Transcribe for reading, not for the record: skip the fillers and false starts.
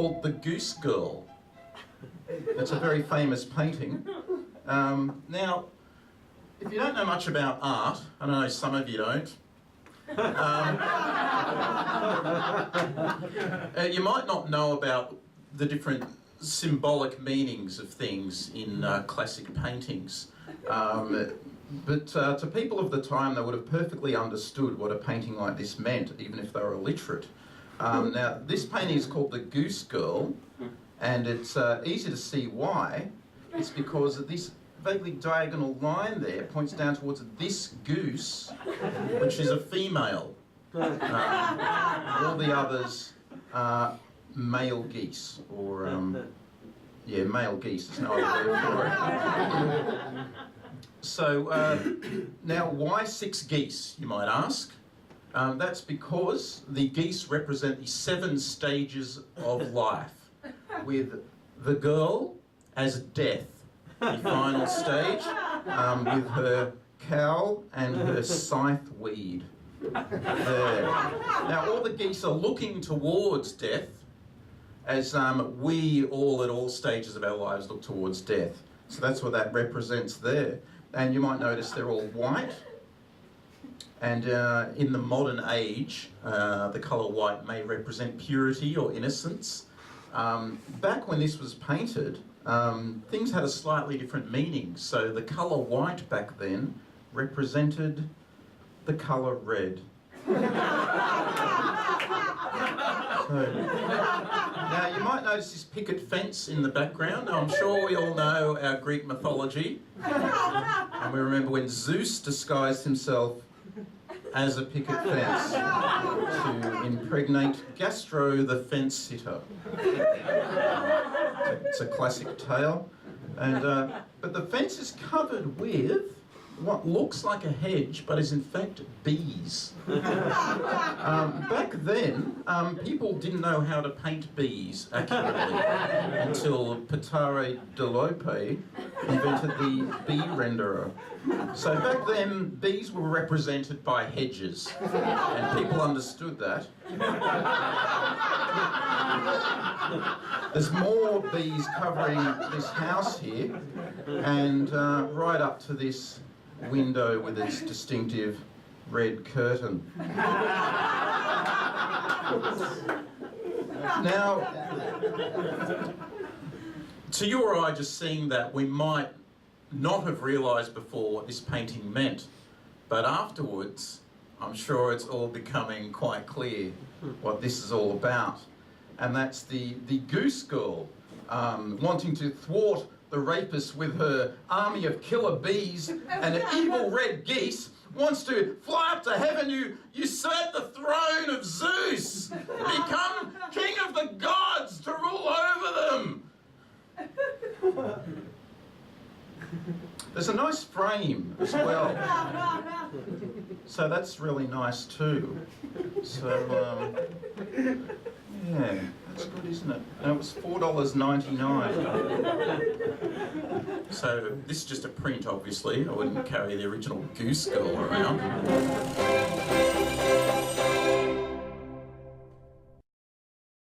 called the Goose Girl. It's a very famous painting. Now, if you don't know much about art, I know some of you don't, you might not know about the different symbolic meanings of things in classic paintings. But to people of the time, they would have perfectly understood what a painting like this meant, even if they were illiterate. Now, this painting is called the Goose Girl, and it's easy to see why. It's because this vaguely diagonal line there points down towards this goose, which is a female. All the others are male geese, or yeah, male geese is no other word for it. So now, why 6 geese, you might ask? That's because the geese represent the 7 stages of life, with the girl as death, the final stage, with her cowl and her scythe weed. There. Now, all the geese are looking towards death, as we all at all stages of our lives look towards death. So that's what that represents there. And you might notice they're all white. And in the modern age, the colour white may represent purity or innocence. Back when this was painted, things had a slightly different meaning. So the colour white back then represented the colour red. Now, you might notice this picket fence in the background. Now, I'm sure we all know our Greek mythology. And we remember when Zeus disguised himself as a picket fence to impregnate Gastro the fence sitter. It's a classic tale. And, but the fence is covered with what looks like a hedge, but is in fact bees. Back then, people didn't know how to paint bees accurately until Petare de Lope invented the bee renderer. So back then, bees were represented by hedges, and people understood that. There's more bees covering this house here, and right up to this window with its distinctive red curtain. Now, to you or I just seeing that, we might not have realised before what this painting meant, but afterwards, I'm sure it's all becoming quite clear what this is all about. And that's the Goose Girl wanting to thwart the rapist with her army of killer bees and an evil red geese, wants to fly up to heaven, usurp the throne of Zeus, become king of the gods to rule over them. There's a nice frame as well, so that's really nice too. So yeah, that's good, isn't it? And it was $4.99. So this is just a print, obviously. I wouldn't carry the original Goose Girl around.